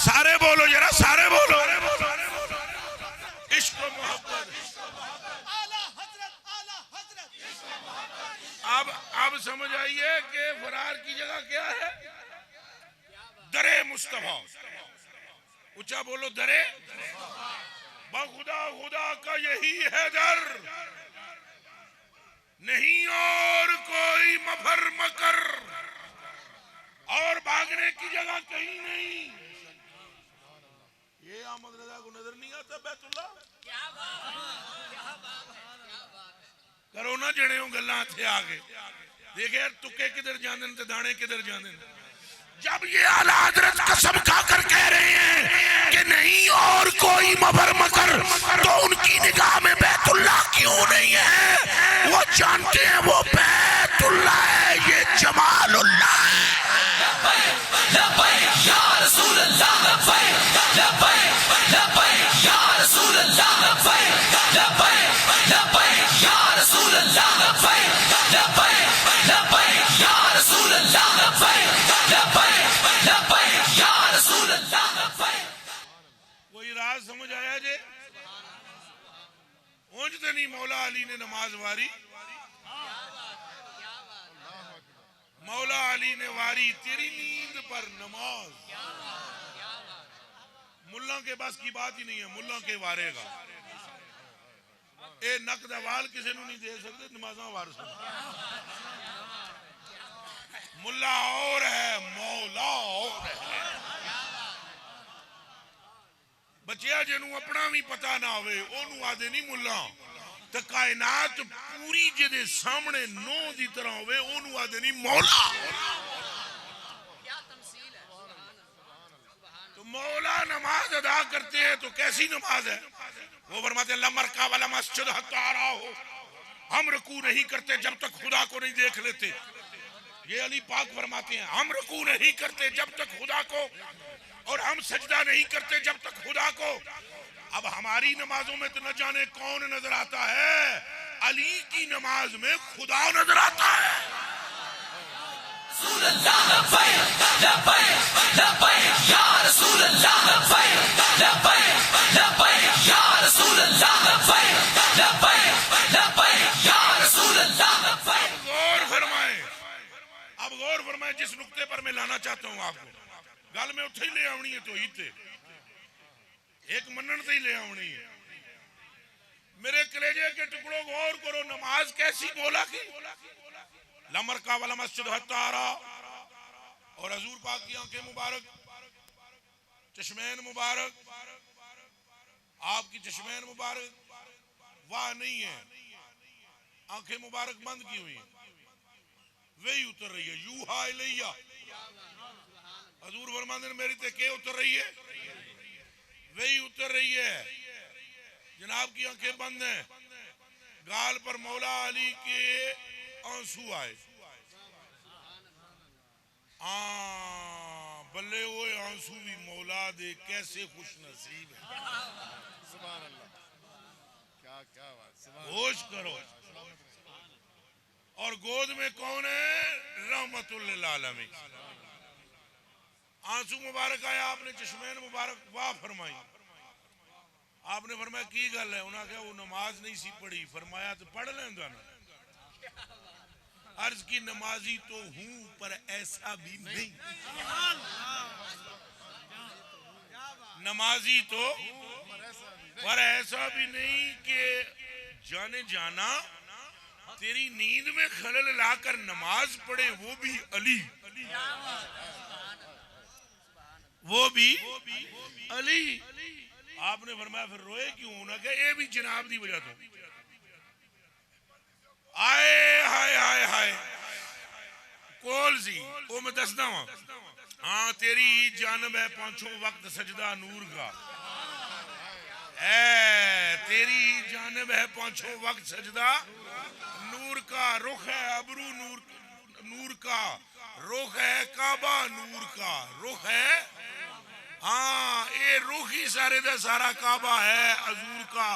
सारे बोलो जरा, सारे बोलो। इश्क मोहब्बत। अब समझ आइए कि फरार की जगह क्या है? दरे मुस्तफा। ऊंचा बोलो, दरे खुदा, खुदा का यही है दर, नहीं और कोई मफर मकर, और भागने की जगह कहीं नहीं। ये अहमद रजा को नजर नहीं आता बैतुल्ला? करो ना जने गल्लां इत्थे आके देखे यार, तुक्के किधर जाने ते दाने किधर जाने। जब ये आला हजरत कसम खाकर कह रहे हैं कि नहीं और कोई मफर मकर, तो उनकी निगाह में बैतुल्ला क्यों नहीं है? वो जानते हैं वो बैतुल्ला है, ये जमालुल्लाह है। कोई राज समझ आया जे? ऊंझते नहीं मौला अली ने नमाज वारी, मौला अली ने वारी तेरी नींद पर नमाज। मुल्ला के बस की बात ही नहीं है, मुल्ला के वारेगा। ए नकद वाल किसी को नहीं दे सकते, नमाजा वार सकते। मुल्ला और है, मौला और है। बच्चिया जिन्हों अपना भी पता ना होवे ओनू आदे नहीं मुल्ला, तो कायनात पूरी जिहदे सामने नो दी तरह होवे ओनू आदे नहीं मौला। तो मौला नमाज अदा करते हैं तो कैसी नमाज है? वो फरमाते हैं लमरका वाला मस्जिद हत्ता रहो, हम रुकू नहीं करते जब तक खुदा को नहीं देख लेते। ये अली पाक फरमाते हैं हम रुकू नहीं करते जब तक खुदा को, और हम सजदा नहीं करते जब तक खुदा को। अब हमारी नमाजों में तो न जाने कौन नजर आता है, अली की नमाज में खुदा नजर आता है। अब गौर फरमाए जिस नुक्ते पर मैं लाना चाहता हूं आपको, गल में उठे ही ले आनी है, तो ही थे एक मनन से ही ले आनी है। मेरे कलेजे के टुकड़ों गौर करो, नमाज कैसी मौला की। लमरका वाला मस्जिद हत्तारा, और हजूर पाक की आंखें मुबारक, चश्मैन मुबारक, आपकी चश्मैन मुबारक वाह नहीं है, आंखें मुबारक बंद की हुई, वही उतर रही है। यू हाय लिया हजूर फरमाते हैं मेरी ते के उतर रही है, वही उतर रही है। जनाब की आंखें बंद हैं, गाल पर मौला अली के आंसू आए। बल्ले वो आंसू भी मौला दे, कैसे खुश नसीब है। सुभान अल्लाह, क्या क्या बात। होश करो। और गोद में कौन है? रहमतुल लिल आलमीन। आंसू मुबारक आया, आपने चश्मैन मुबारक वाह फरमाई। आपने फरमाया की गल है? उन्होंने कहा वो नमाज नहीं सी पढ़ी। फरमाया तो पढ़ लेंदा ना। अर्ज की नमाजी तो हूं पर ऐसा भी नहीं, नमाजी तो पर ऐसा भी नहीं कि जाने जाना तेरी नींद में खलल लाकर नमाज पढ़े, वो भी अली, वो भी अली। आपने फरमाया फिर रोए क्यों? ना कि ये भी जनाब दी वजह तो। आए हाय हाय हाय कोल सी वो मैं दसदा वा। हाँ तेरी जानब है पांचों वक्त सजदा नूर का, तेरी जानब है पांचों वक्त सजदा नूर का, रुख है अबरू नूर का, रुख है काबा नूर का, रुख है, हाँ ये रुख ही सारे दा सारा काबा है हजूर का,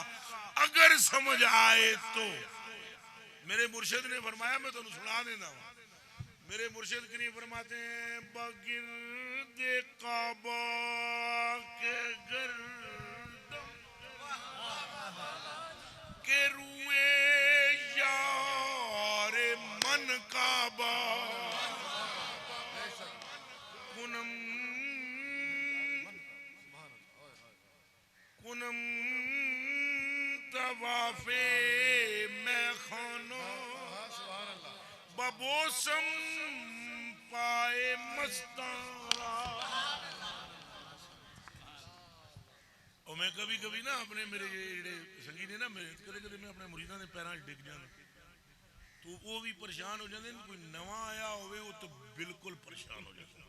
अगर समझ आए तो। मेरे मुर्शिद ने फरमाया, मैं तुम सुना देना, मेरे मुर्शिद करीम फरमाते हैं, बगिर्दे काबा के गर्दम के रुए यारे मन काबा कुनम कुनम तवाफे मैं खानो बबोसम पाए मस्तारा। और मैं कभी कभी ना अपने मेरे जेड़े संगी ने ना मेरे कदे कदे मैं अपने मुरीदां दे पैरां डिग जांदा, तो वो भी परेशान हो जाते हैं। कोई नवा आया होवे वो तो बिल्कुल परेशान हो जाता है,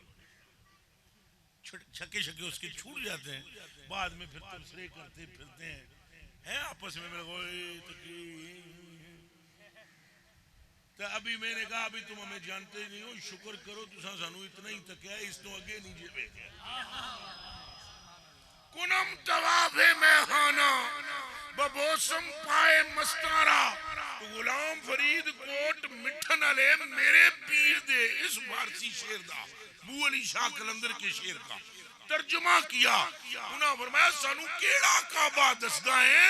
छक्के छक्के उसके छूट जाते हैं, बाद में फिर तबसरे करते फिरते हैं आपस में। मेरे को तो अभी मैंने कहा अभी तुम हमें जानते ही नहीं हो, शुक्र करो तुसा सानू इतना ही तकिया, इस तो अगे नहीं जेबे। कुनम तवाफे में खाना बबोसम पाए मस्तारा, तो गुलाम फरीद कोट मिठन वाले मेरे पीर दे इस फारसी शेर दा बू अली शाह कलंदर के शेर का तर्जुमा किया। उन्हें फरमाया सानू केड़ा काबा दसदा है,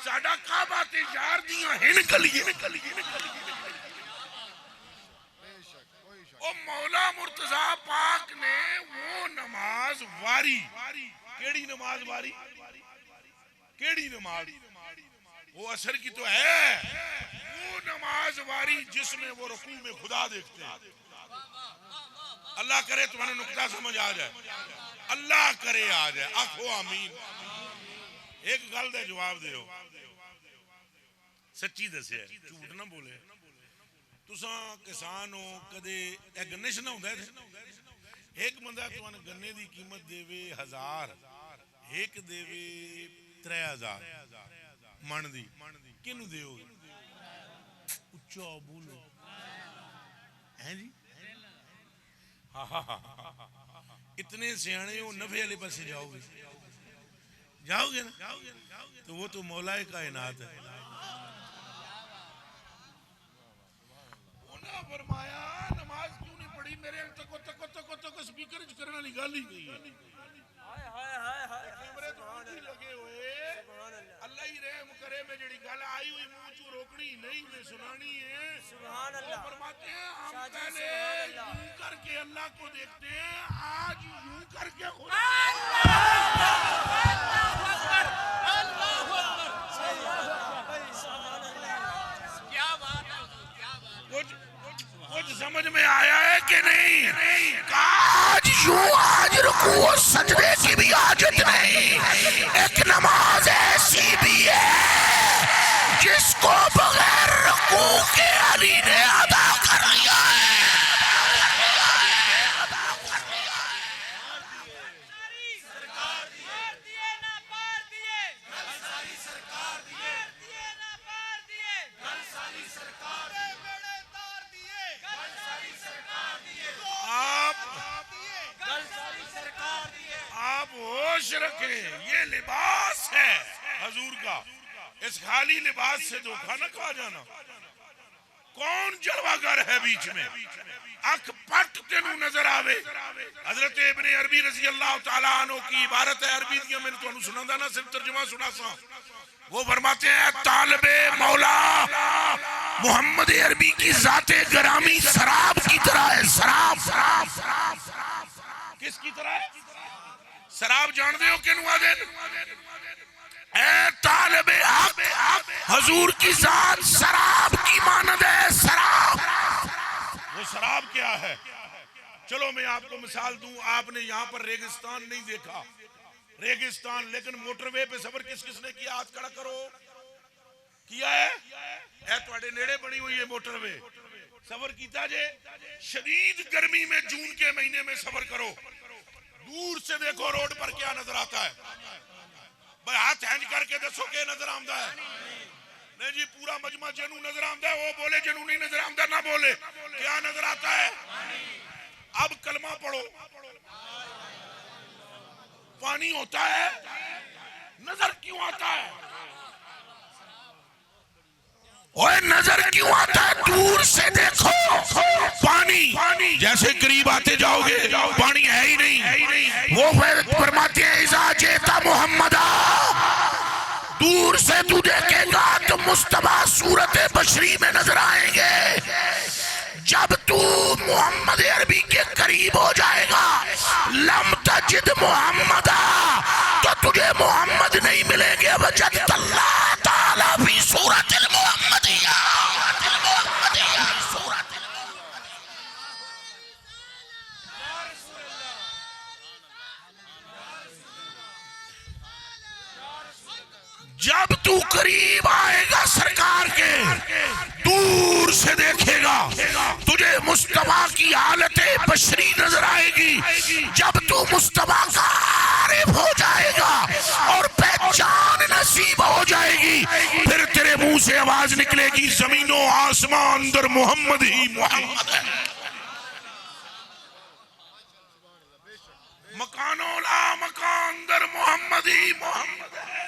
साडा काबा ते यार दियां हिन गलियां। ओ मौला मुर्तजा पाक ने वो नमाज वारी, केड़ी नमाज वारी, केड़ी नमाज, वो असर की तो है, वो नमाज वारी जिसमें वो रुकू में खुदा देखते हैं। अल्लाह करे तुम्हारे नुक्ता समझ आ जाए, अल्लाह करे आ जाए, आखो आमीन। एक गल का जवाब दो, सच्ची दसे, झूठ ना बोले। तुसा किसान हो, कदे गन्ने च ना होंदा है, एक बंदा तुहानू गन्ने की कीमत देवे 1000, एक देवे 3000 मन दी, किनू दोगे? उच्चा बोलो हैं जी। इतने सियाने हो, नफे वाले पासे जाओगे, जाओगे ना, तो वो तो मौलाए कायनात है। फरमाया नमाज क्यों नहीं पढ़ी, मेरे तको तको तको तको स्पीकर करने वाली गल ही नहीं है। कैमरे तो लगे हुए, अल्लाह ही रहम करे, मैं जेड़ी गल आई हुई मुंह चू रोकनी नहीं, मैं सुनानी है। सुभान अल्लाह। फरमाते हैं हम पहले यूं करके अल्लाह को देखते हैं, आज यूं करके खुदा। कुछ समझ में आया है कि नहीं? आज यूं, आज रुकू सजदे की भी आदत नहीं। एक नमाज ऐसी भी है जिसको बगैर रुकू के अली ने अदा कर लिया है। रखें, ये लिबास है हजूर का, इस खाली लिबास से धोखा न खा जाना। कौन जलवागर है बीच में, अख पट तेनू नजर आवे। हजरत इब्ने अरबी रजी अल्लाह ताला अन्हु की इबारत है, अरबी की मैंने तुहानू सुनांदा ना, सिर्फ तर्जुमा सुना सा। वो फरमाते हैं तालिबे मौला मोहम्मद अरबी की जाते गरामी शराब की तरह है, शराब। किसकी तरह है? शराब जानते हो किनू आदे? तालिबे हक हजूर की जात शराब की मानद है, शराब। वो शराब क्या है? चलो मैं आपको मिसाल दूं, आपने यहाँ पर रेगिस्तान नहीं देखा, रेगिस्तान, लेकिन मोटरवे पे सफर किस किसने किया? हाथ खड़ा करो। किया है? तुहाडे नेड़े बनी हुई है मोटरवे, सफर कीता जे? शदीद गर्मी में जून के महीने में सफर करो, दूर से देखो रोड पर क्या नजर आता है भाई, हाथ हैंज करके दसो क्या नजर आता है? नहीं जी, पूरा मजमा जनू नजर आता है, वो बोले जनू नहीं नजर आता ना बोले, क्या नजर आता है? अब कलमा पढ़ो। पानी होता है, नजर क्यों आता है? ओए नजर क्यों आता है? दूर से देखो पानी, जैसे करीब आते जाओगे पानी है ही नहीं। वो फरमाते हैं इज़ा जेता मुहम्मदा, दूर से तू देखेगा तो मुस्तफा सूरत बशरी में नजर आएंगे। जब तू मोहम्मद अरबी के करीब हो जाएगा, लम तजिद मोहम्मदा, तो तुझे मोहम्मद नहीं मिलेंगे। वजद अल्लाह ताला भी सूरत मोहम्मदिया। जब तू करीब आएगा सरकार के, दूर से देखेगा तुझे मुस्तफा की हालत बशरी नजर आएगी। जब तू मुस्तफा का आरिफ हो जाएगा और पहचान नसीब हो जाएगी, फिर तेरे मुंह से आवाज निकलेगी जमीनों आसमान अंदर मोहम्मद ही मोहम्मद है। मकानो ला मकान अंदर मोहम्मद ही मोहम्मद है।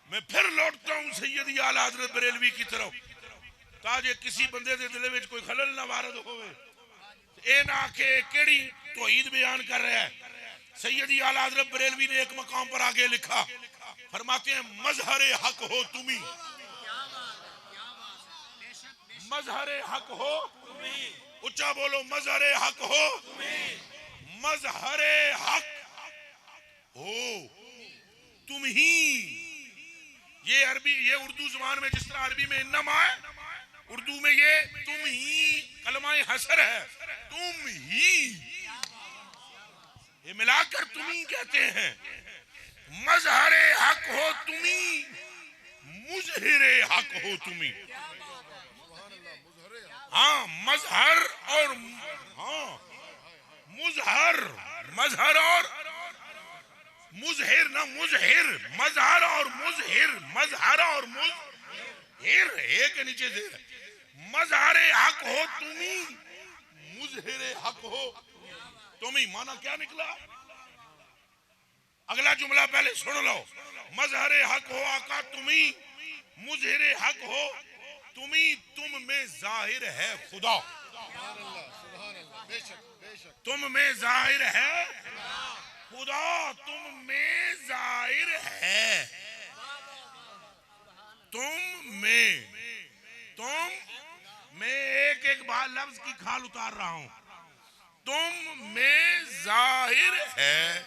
मैं फिर लौटता हूं सैयदी आला हजरत बरेलवी की तरफ, ताजे किसी बंदे दे दिल विच कोई खलल ना वारद होवे। ए ना के केड़ी तौहीद बयान कर रहा है। सैयदी आला हजरत बरेलवी ने एक मकाम पर आगे लिखा, फरमाते हैं मजहरे हक हो तुम्ही, मजहरे हक हो, ऊंचा बोलो मजहरे हक हो, मजहरे हक हो तुम ही। ये अरबी, ये उर्दू जुबान में जिस तरह अरबी में इन्नमा है, उर्दू में ये तुम ही कलमाए हसर है, तुम ही, ये मिलाकर तुम ही कहते हैं। मजहरे हक हो तुम्ही, मुजहिरे हक हो तुम्ही। हाँ मजहर और हाँ मुजहर, मजहर और मुजहिर ना मुजहिर, मजहर और मुजहिर, मजहर और मुजहिर एक नीचे से। मजहरे हक हो तुम्ही, मुजहिरे हक हो तुम्ही। माना क्या निकला? अगला जुमला पहले सुन लो। मजहरे हक हो आका तुम्ही, मुजहिरे हक हो तुम्ही, तुम में जाहिर है खुदा, तुम में जाहिर है खुदा, तुम में जाहिर है, तुम में एक एक बार लफ्ज की खाल उतार रहा हूं। तुम में जाहिर है,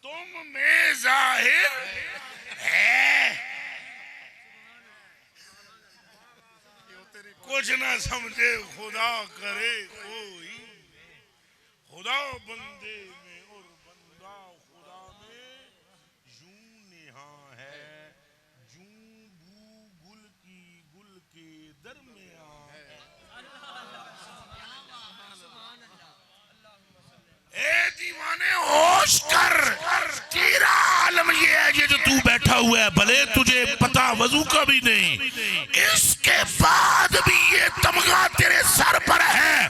तुम में जाहिर है। कुछ ना समझे खुदा करे कोई, खुदा बंदे में और बंदा खुदा में यूं नेहा है, यूं बू गुल की गुल के दरमियां है। ए दीवाने होश कर, तेरा आलम ये है ये जो तू बैठा हुआ है, भले तुझे पता वजू का भी नहीं, इसके बाद भी ये तमगा तेरे सर पर है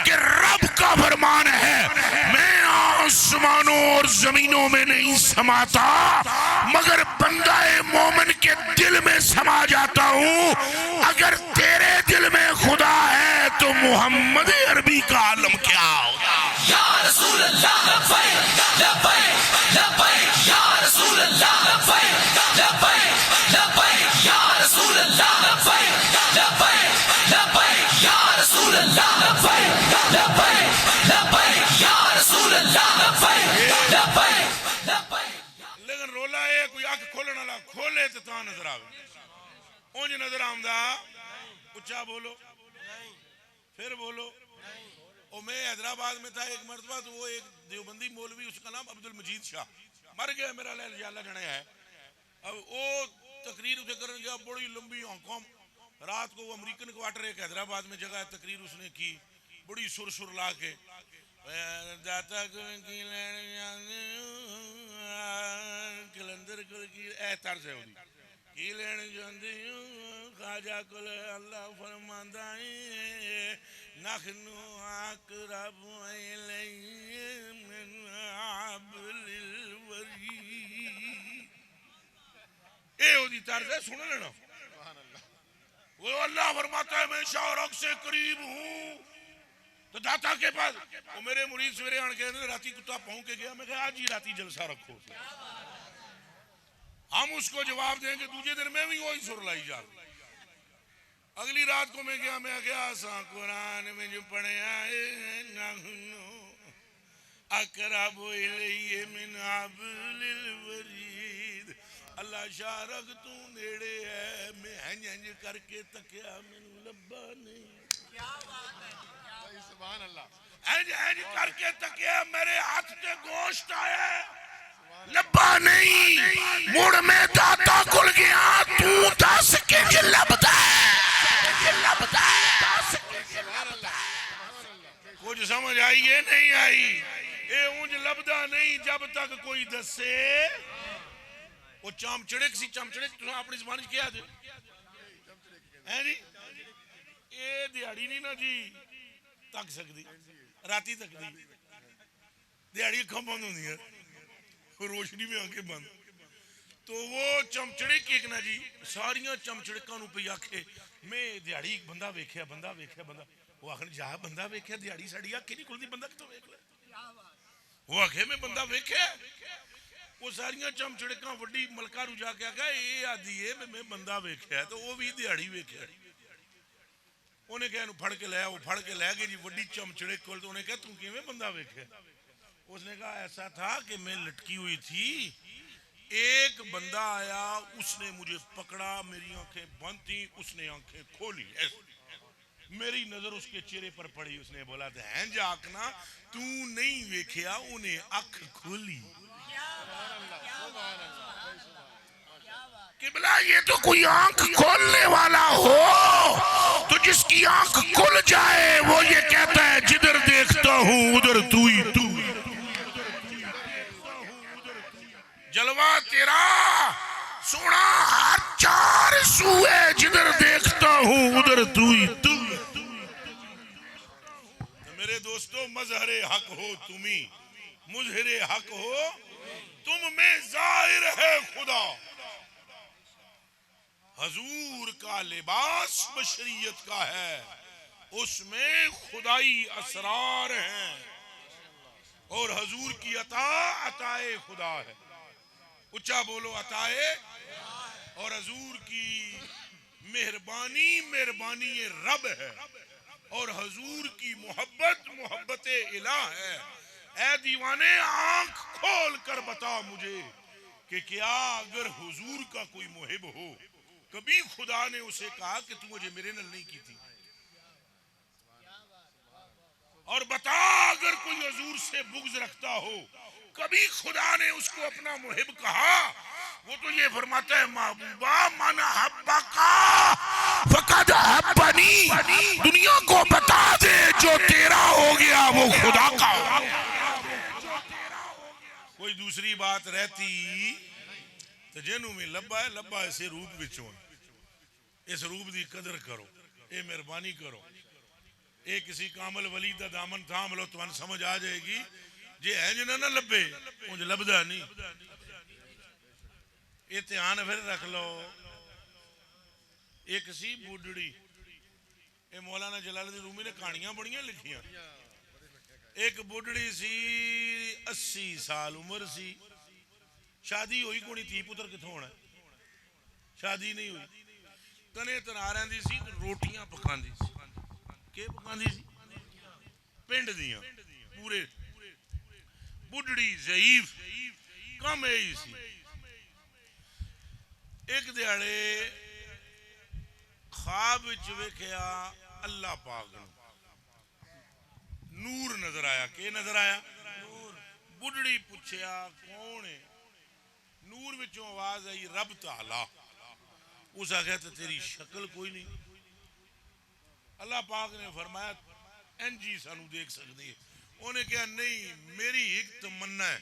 कि रब का फरमान है, मैं आसमानों और जमीनों में नहीं समाता मगर बंदाए मोमिन के दिल में समा जाता हूं। अगर तेरे दिल में खुदा है तो मोहम्मद अरबी का आलम क्या होगा? या रसूल अल्लाह लब्बैक लब्बैक लब्बैक या रसूल अल्लाह लब्बैक लब्बैक लब्बैक या रसूल अल्लाह लब्बैक लब्बैक लब्बैक या रसूल अल्लाह लब्बैक लब्बैक लब्बैक या रसूल अल्लाह लब्बैक लब्बैक लब्बैक। लेकिन रोला है कोई आंख खोलने वाला खोले तो ता नजर आवे, उंज नजर आंदा। ऊंचा बोलो, फिर बोलो। और मैं हैदराबाद में था एक मरतबा, तो वो एक देवबंदी मौलवी, उसका नाम अब्दुल मजीद शाह, मर गया, मेरा अल्लाह जाने है। अब वो तकरीर उसे करने गया, बड़ी लंबी आंखों, रात को वो अमेरिकन क्वार्टर एक हैदराबाद में जगह तकरीर उसने की, बड़ी सुर सुर ला के कलंदर की तर्ज है की लेने जाते खाजा को अल्लाह फरमांदा है नहनु अक़रबु इलैहि मिन हब्लिल वरीद। ये ओदी तर्ज है, सुन लेना। वो अल्लाह फरमाता है मैं शाहरुख से करीब हूँ। तो दाता के पास वो मेरे मुरीद सवेरे आन के राती कुत्ता पहुंच के गया, मैं कहा आज ही राती जलसा रखो। हम उसको जवाब देंगे दूसरे दिन में भी वही सुर लाई जा। अगली रात को मैं गया सा कुरान में जो पढ़े आए अक़रबु इलैहि मिन हब्लिल वरीद। अल्लाह शाहरुख तू नेड़े है, मैं हंज हंज करके तकिया मैनू लब्बा नहीं। क्या बात है, सुभान अल्लाह। हंज हंज करके तकिया, मेरे हाथ से गोश्त आया लब्बा नहीं। मुड़ में दाता खुल गया, तू दस के लबदा कुछ समझ आई है नहीं आई? ये ऊंज लबदा नहीं जब तक कोई दसे। वो चमचड़े सी चमचड़े अपनी जबान क्या है जी? ये दिहाड़ी नहीं ना जी तक सकती, राती तक दी दिहाड़ी अखा बंद होंगी है, रोशनी में आके बंद। तो वो चमचड़े की ना जी सारिया चमचड़का पे आखे मैं दिहाड़ी बंदा वेख्या बंदा वेख्या बंदा। वो आखन जा बंदा वेख्या दिहाड़ी साड़ी अख नहीं खुलती, बंदा कितों वेख ले। वो आखे मैं बंदा वेख्या। वो सारिया चमचड़का वड्डी मलका रू जाके आखा ये आदि है मैं बंदा वेख्या, तो वो भी दिहाड़ी वेख्या। उन्हें कहा फड़ के लाया, वो फड़ के लै गए जी वड्डी चमचड़े कोल। तो उन्हें कहा तू किवें बंदा वेख्या? उसने कहा ऐसा था कि मैं लटकी हुई थी, एक बंदा आया, उसने मुझे पकड़ा, मेरी आंखें बंद थी, उसने आंखें खोली, मेरी नजर उसके चेहरे पर पड़ी, उसने बोला था हैं जाकना तू नहीं वेख्या, उन्हें अख खोली। किबला ये तो कोई आंख खोलने वाला हो तो जिसकी आंख खुल जाए वो ये कहता है जिधर देखता हूं उधर तू ही तू। जलवा तेरा सोना हर चार सूए, जिधर देखता हूं उधर तू ही तू। तो मेरे दोस्तों मजहरे हक हो तुम्ही, मुजहरे हक हो तुम में जाहिर है खुदा। हजूर का लिबास बशरियत का है, उसमें खुदाई असरार हैं और हजूर की अताए खुदा है। ऊंचा बोलो अताए। और हजूर की मेहरबानी मेहरबानी रब है और हजूर की मोहब्बत इलाह है। ऐ दीवाने आंख खोल कर बता मुझे कि क्या अगर हुजूर का कोई मुहिब हो, कभी खुदा ने उसे कहा कि तू मुझे मेरे नाल नहीं की थी? और बता अगर कोई हुजूर से बुग़्ज़ रखता हो, कभी खुदा ने उसको अपना मुहिब कहा? वो तो ये फरमाता है महबूबा मन हब्बका फकद हब्बनी। दुनिया को बता दे जो तेरा हो गया वो खुदा का। कोई दूसरी बात रहती तो जेनू में लब्बा है, लब्बा इसे रूप विचों, इस रूप की कदर करो, ये मेहरबानी करो। ये किसी कामल वली का दामन थाम लो तो समझ आ जाएगी। जे है जिन्हें ना लब्बे उंज लभदा नहीं। ये ध्यान फिर रख लो। एक सी बुढ़ड़ी, ये मौलाना जलालुद्दीन रूमी ने कहानियां बड़ियां लिखियां। एक बुढ़ड़ी सी 80 साल उम्र सी, शादी हुई कोनी, धी पुत्र किथों होना, शादी नहीं हुई। तने तना रही सी, रोटियां पकांदी सी। के पकांदी सी? पिंड दियां पूरे। बुढ़ड़ी ज़ईफ कम ही सी। एक दिहाड़े ख्वाब विच वेख्या अल्लाह पाक नूर नजर आया। के नजर आया? बुढ़ड़ी पूछया कौन है? नूर विचों आवाज आई रब ताला। उस आख्या तो तेरी शक्ल कोई नहीं। अल्लाह पाक ने फरमाया इंजी सानू देख सकती है। उन्हें कहा नहीं, मेरी एक तमन्ना है,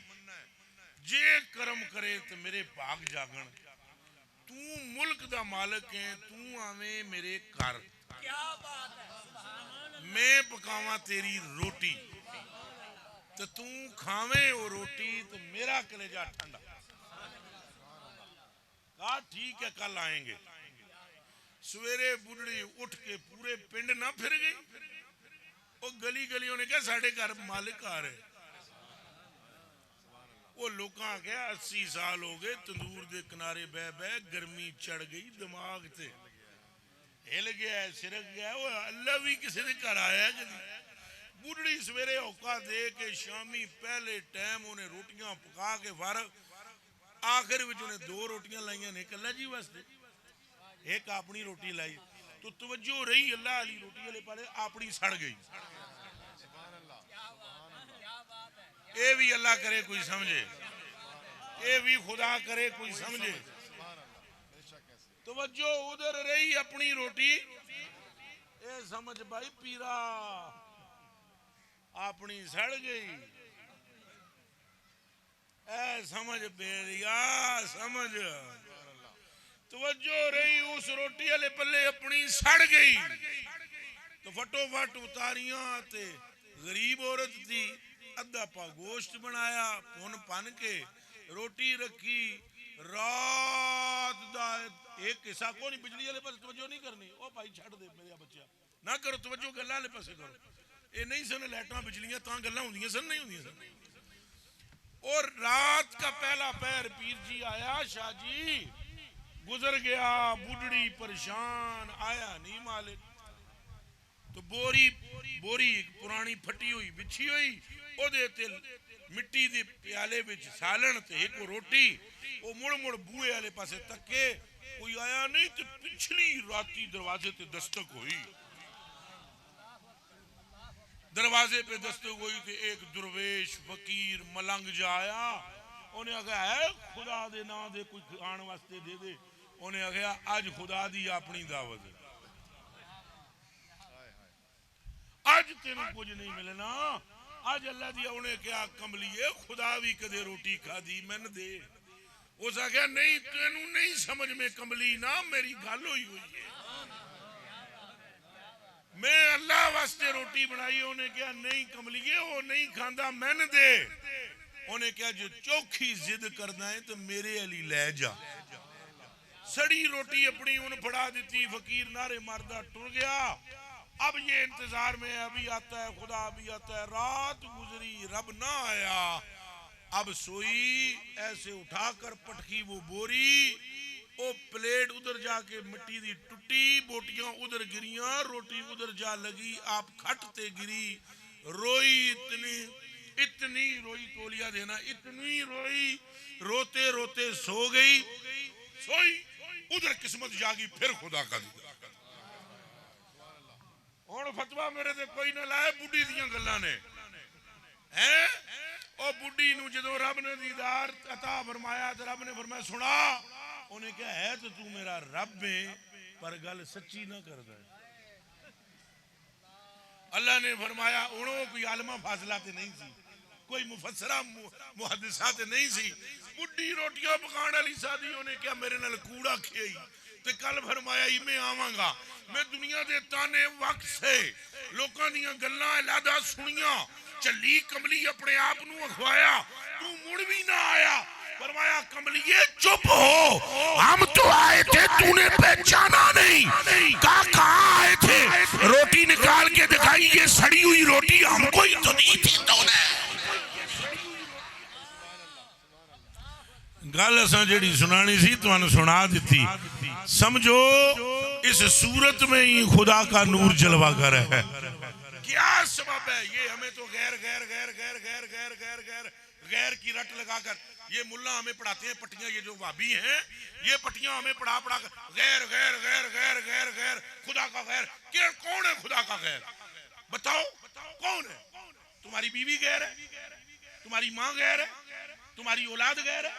जे करम करे तो मेरे भाग जागन। तू मुल्क दा मालिक है, तू आवे मेरे घर, मैं पकावा तेरी रोटी तो तू खावे वो रोटी तो मेरा कलेजा ठंडा। कहा ठीक है कल आएंगे। सवेरे बुढ़ड़ी उठ के पूरे पिंड ना फिर गई। वो गली गलियों ने कहा साढ़े घर मालिक आ रहे। वो लोग क्या 80 साल हो गए तंदूर के किनारे बह बह गर्मी चढ़ गई दिमाग से हिल गया सिरक गया। वो अल्लाह भी किसी ने घर आया कि बुढ़ड़ी सवेरे औका दे के शामी पहले टाइम उन्हें रोटियां पका के फारग आखिर में उन्हें 2 रोटियां लाइया ने कल्ला जी वास्ते एक अपनी रोटी लाई तो तवज्जो रही अल्लाह वाली रोटी वाले पाले अपनी सड़ गई। ये भी अल्लाह करे कोई समझे, ये भी खुदा करे कोई समझे। तवज्जो उधर रही अपनी रोटी ये समझ भाई पीरा अपनी सड़ गई। ऐ समझ बेरिया समझ तवज्जो रही उस रोटी वाले पल्ले अपनी सड़ गई तो फटोफट उतारियां ते गरीब औरत थी अद्धा पा गोश्त बनाया पुन पन के रोटी रखी। रात दा एक हिस्सा को नहीं बिजली वाले पास तवज्जो नहीं करनी। ओ भाई छड़ दे मेरा बच्चा ना करो तवज्जो गल्ला वाले पासे करो। ये नहीं सन लाइटां बिजलियां तां गल्लां होंदियां सन नहीं होंदियां सन। और रात का पहला पैर पीर जी आया शाह जी गुजर गया बुढ़ड़ी परेशान आया नहीं मालिक तो बोरी बोरी पुरानी फटी हुई बिछी हुई ओदे ते मिट्टी दे प्याले विच सालन ते एक रोटी। वो मुड़ मुड़ बूहे वाले पासे तके कोई आया नहीं तो पिछली राती दरवाजे ते दस्तक हुई। दरवाजे पे दस्तक हुई तो एक दुर्वेश फकीर मलंग जाया। उन्हें आख्या है खुदा दे नां दे कोई खाण वास्ते दे दे। उन्हें आख्या अज खुदा दी अपनी दावत है अज तेन कुछ नहीं मिलना अज अल्लाह दी। उन्हें क्या कमलीए खुदा भी कदे रोटी खादी मैन दे। उस आख्या नहीं तेनू नहीं समझ में कमली ना मेरी गल हुई हुई है मैं अल्लाह वास्ते रोटी बनाई। उन्हें क्या नहीं कमलीए वो नहीं खांदा मैन दे। उन्हें क्या जो चौखी जिद करना है तो मेरे अली ले जा। सड़ी रोटी अपनी उन फड़ा दी फकीर नारे मारदा टुर गया। अब ये इंतजार में अभी आता है खुदा अभी आता है। रात गुजरी रब ना आया। अब सोई ऐसे उठाकर पटकी वो बोरी वो प्लेट उधर जाके मिट्टी दी टूटी बोटियां उधर गिरियां रोटी उधर जा लगी आप खटते गिरी रोई इतनी रोई तोलिया देना इतनी रोई रोते रोते सो गई। सोई उधर किस्मत जागी फिर खुदा का दिया। हुण फतवा मेरे ते कोई ना लाए बुढ़ी दियां गल्लां ने हैं। ओ बुढ़ी नूं जदों रब ने दीदार अता फरमाया तो रब ने फरमाया सुना। उन्हें क्या है तो तू मेरा रब है पर गल सच्ची ना करदा। अल्लाह ने फरमाया उन्हों कोई आलमा फासला ते नहीं सी कोई मुफस्सरा मुहद्दिसा ते नहीं सी। बुढ़ी रोटियां पकाने वाली सादी उन्हें क्या मेरे नाल कूड़ा खियाई ते कल फरमाया ही मैं आवांगा। मैं दुनिया दे ताने वक्त से लोकां दियां गल्लां इलादा सुनियां चली कमली अपने आप नूं अखवाया तू मुड़ भी ना आया। फरमाया कमलिए चुप हो हम तो आए थे तूने पहचाना नहीं। कहाँ आए थे रोटी निकाल के दिखाई ये सड़ी हुई रोटी हमको ही तो नहीं थी तूने। गल असां जेड़ी सुनानी सी तुहानू सुना दी। समझो इस सूरत में ही खुदा का नूर जलवा कर है। क्या सबब है ये हमें तो गैर गैर गैर गैर गैर गैर गैर गैर गैर की रट लगाकर ये मुल्ला हमें पढ़ाते हैं पट्टियां। ये जो वाबी हैं ये पट्टियां हमें पढ़ा पढ़ा कर गैर गैर गैर गैर गैर गैर खुदा का गैर। क्या कौन है खुदा का गैर बताओ कौन है। तुम्हारी बीवी गैर है तुम्हारी माँ गैर है तुम्हारी औलाद गैर है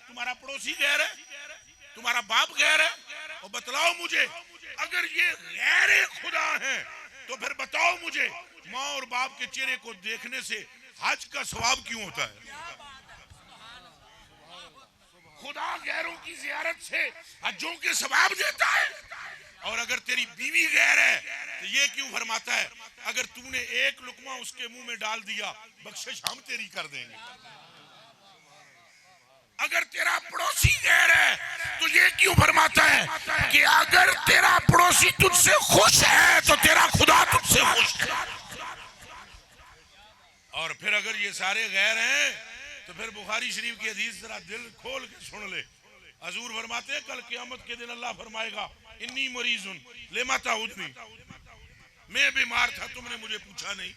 तुम्हारा पड़ोसी गैर है तुम्हारा बाप गैर है। और बतलाओ मुझे अगर ये गैर खुदा है तो फिर बताओ मुझे माँ और बाप के चेहरे को देखने से हज का सवाब क्यों होता है। खुदा गैरों की जियारत से हजों के सवाब देता है और अगर तेरी बीवी गैर है तो ये क्यों फरमाता है अगर तूने एक लुकमा उसके मुंह में डाल दिया बख्शिश हम तेरी कर देंगे। अगर तेरा पड़ोसी गैर है तो ये क्यों फरमाता है कि अगर तेरा पड़ोसी तुझसे खुश है तो तेरा खुदा तुझसे खुश है। और फिर अगर ये सारे गैर हैं तो फिर बुखारी शरीफ की हदीस जरा दिल खोल के सुन ले। हजूर फरमाते हैं कल क़यामत के दिन अल्लाह फरमाएगा इन्नी मरीजुन लेमा ताउदनी, मैं बीमार था तुमने मुझे पूछा नहीं।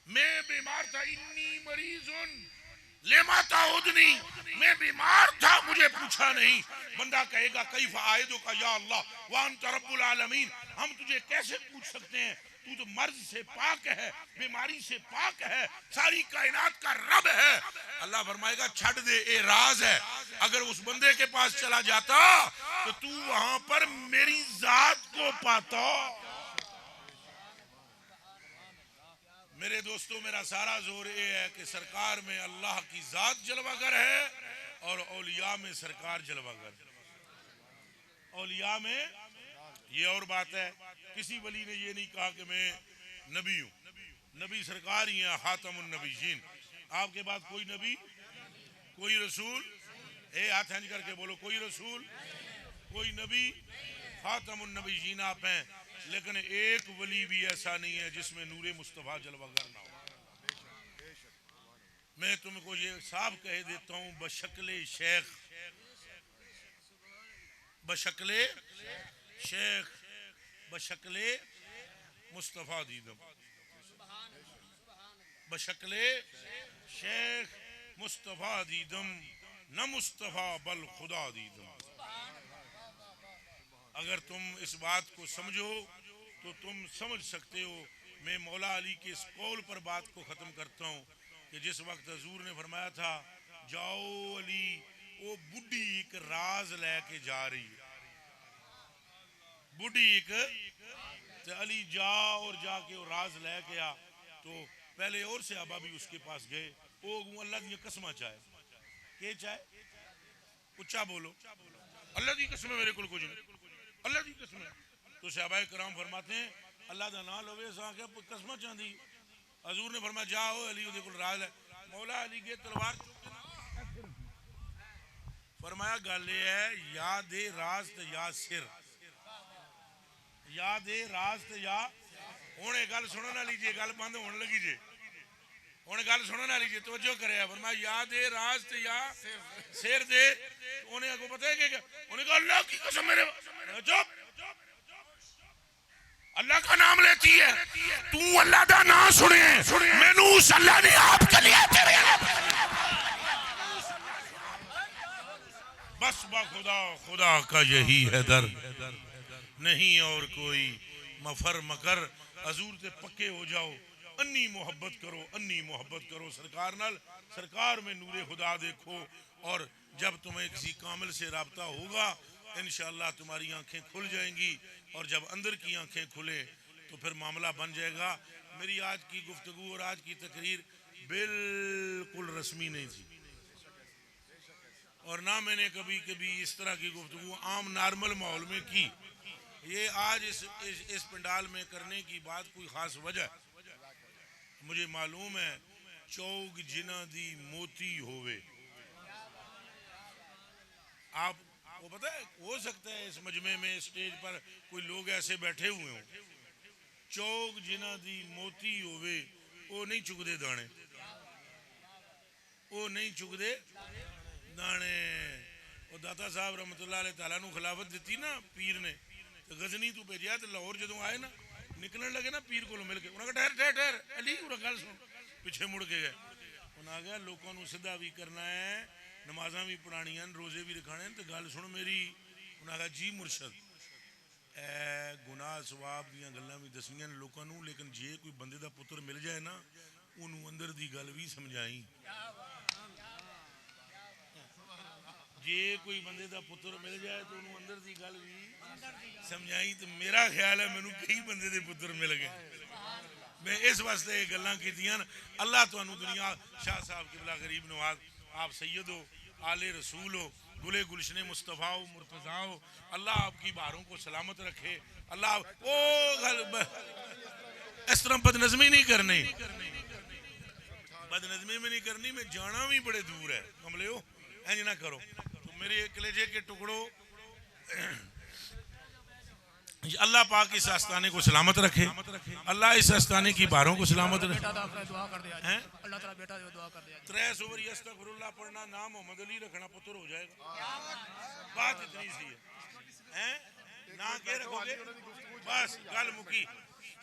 मैं बीमार था, इन्नी मरीजुन लेमा ताउदनी, मैं बीमार था मुझे पूछा नहीं। बंदा कहेगा कैफ आयदो का या अल्लाह व अंत रब्बुल आलमीन, हम तुझे कैसे पूछ सकते हैं, तू तो मर्ज से पाक है, बीमारी से पाक है, सारी कायनात का रब है। अल्लाह फरमाएगा छड़ दे, ए राज है। अगर उस बंदे के पास चला जाता तो तू वहां पर मेरी जात को पाता। मेरे दोस्तों, मेरा सारा जोर ये है कि सरकार में अल्लाह की जात जलवागर है और औलिया में सरकार जलवागर। औलिया में ये और बात है, किसी वली ने ये नहीं कहा कि मैं नबी हूं, नबी सरकार ही है, खातमुन नबीयीन। आपके बाद कोई नबी, कोई रसूल, हाथ हंज करके बोलो, कोई रसूल, कोई नबी, खातमुन नबीयीन आप हैं। लेकिन एक वली भी ऐसा नहीं है जिसमें नूरे मुस्तफा जलवागर ना हो। मैं तुमको ये साफ कह देता हूं, बशक्ले शेख, बशक्ले शेख, बशक्ले मुस्तफा दीदम, बशक्ले शेख मुस्तफा दीदम, न मुस्तफा बल खुदा दीदम। अगर तुम इस बात को समझो तो तुम समझ सकते हो। मैं मौला अली के इस कौल पर बात को ख़त्म करता हूँ कि जिस वक्त हजूर ने फरमाया था जाओ अली, वो बुढ़ी एक राज लेके जा रही है, बुढ़ी एक, तो अली जा और जाके वो राज लेके आ। तो पहले और सहाबा भी उसके पास गए, वो अल्लाह दी कसम चाहे के चाहे, उच्चा बोलो, अल्लाह दी कसम मेरे को कुछ नहीं, अल्लाह की कसम। तो सहाबाए कराम फरमाते हैं अल्लाह का नाम लवे कसम चाहती। हजूर ने फरमाया जाओ अली उहदे कोल राज है। मौला अली के तलवार फरमाया गल ये है या दे राज ते या सिर, या दे राज ते या। हुण ये गल सुनने वाली जे, गल बंद होने लगी जे, हुण गल सुनने वाली जे, तवज्जो करे। फरमाया या दे राज ते या सिर दे। उन्हें अगो पता है क्या, उन्हें कहा अल्लाह की कसम मेरे, चुप, अल्लाह का नाम लेती है तू, अल्लाह का नाम सुने, मैनू उस अल्लाह ने आप कलिया तेरे बस बा खुदा, खुदा का यही है दर, नहीं और कोई मफर मकर। हजूर से पक्के हो जाओ, अन्नी मोहब्बत करो, अन्नी मोहब्बत करो सरकार नाल, सरकार में नूरे खुदा देखो। और जब तुम्हें किसी कामिल से राब्ता होगा इंशाअल्लाह तुम्हारी आंखें खुल जाएंगी, और जब अंदर की आंखें खुले तो फिर मामला बन जाएगा। मेरी आज की गुफ्तगू और आज की तकरीर बिल्कुल रस्मी नहीं थी, और ना मैंने कभी कभी इस तरह की गुफ्तगू आम नॉर्मल माहौल में की। ये आज इस पंडाल में करने की बात कोई ख़ास वजह, मुझे मालूम है चौक जिना दी मोती होवे। आप वो पता है, हो सकता है इस मजमे में स्टेज पर कोई लोग ऐसे बैठे हुए हों, चौक जिना दी मोती होवे, वो नहीं चुगदे दाने, वो नहीं चुगदे दाने। वो दाता साहब रहमतुल्लाह अलैह तआला नू खिलाफत दी ना पीर ने, तो गजनी तू भेजा, तो लाहौर जो आए ना, निकलने लगे ना पीर को मिल के, उन्होंने कहा ठहर ठहर ठहर अली गल सुन, पिछे मुड़ के गए। उन्हें आ गया लोगों को सीधा भी करना है, नमाजा भी पढ़ानियां, रोजे भी रखाने, तो गल सुन मेरी। उन्हें कहा जी मुर्शद, ए गुनाह सवाब दियां गल्लां भी दसियां लोगों को, लेकिन जे कोई बंदे दा पुत्र मिल जाए ना, उन्होंने अंदर दी गल भी समझाई। जे कोई बंदे दा पुत्र मिल जाए तो उन्होंने अंदर दी गल भी समझाई। तो मेरा ख्याल है मैनू कई बंदे दे पुत्र मिल गए। मैं इस वास्ते ये गल्लां कीतियां। अल्लाह तुहानू दुनिया, शाह साहब किबला गरीब नवाज, आप सैयद हो, आले रसूल हो, गुले गुलशन मुस्तफ़ा मुर्तज़ा अल्लाह आपकी बारों को सलामत रखे। अल्लाह ओ इस तरह बदनज़मी नहीं करनी, बदनज़मी में नहीं करनी। मैं जाना भी बड़े दूर है, कमले हो इंज ना करो। तो मेरे कलेजे के टुकड़ों, अल्लाह पाक इस आस्थाने को सलामत रखे, अल्लाह इस आस्थाने की बारों को सलामत रखे। त्रै सोवरी अस्तगफिरुल्लाह पढ़ना, नाम मोहम्मद अली रखना, पुत्र हो जाएगा। बात इतनी सी है, ना के रखोगे, बस गल मुकी।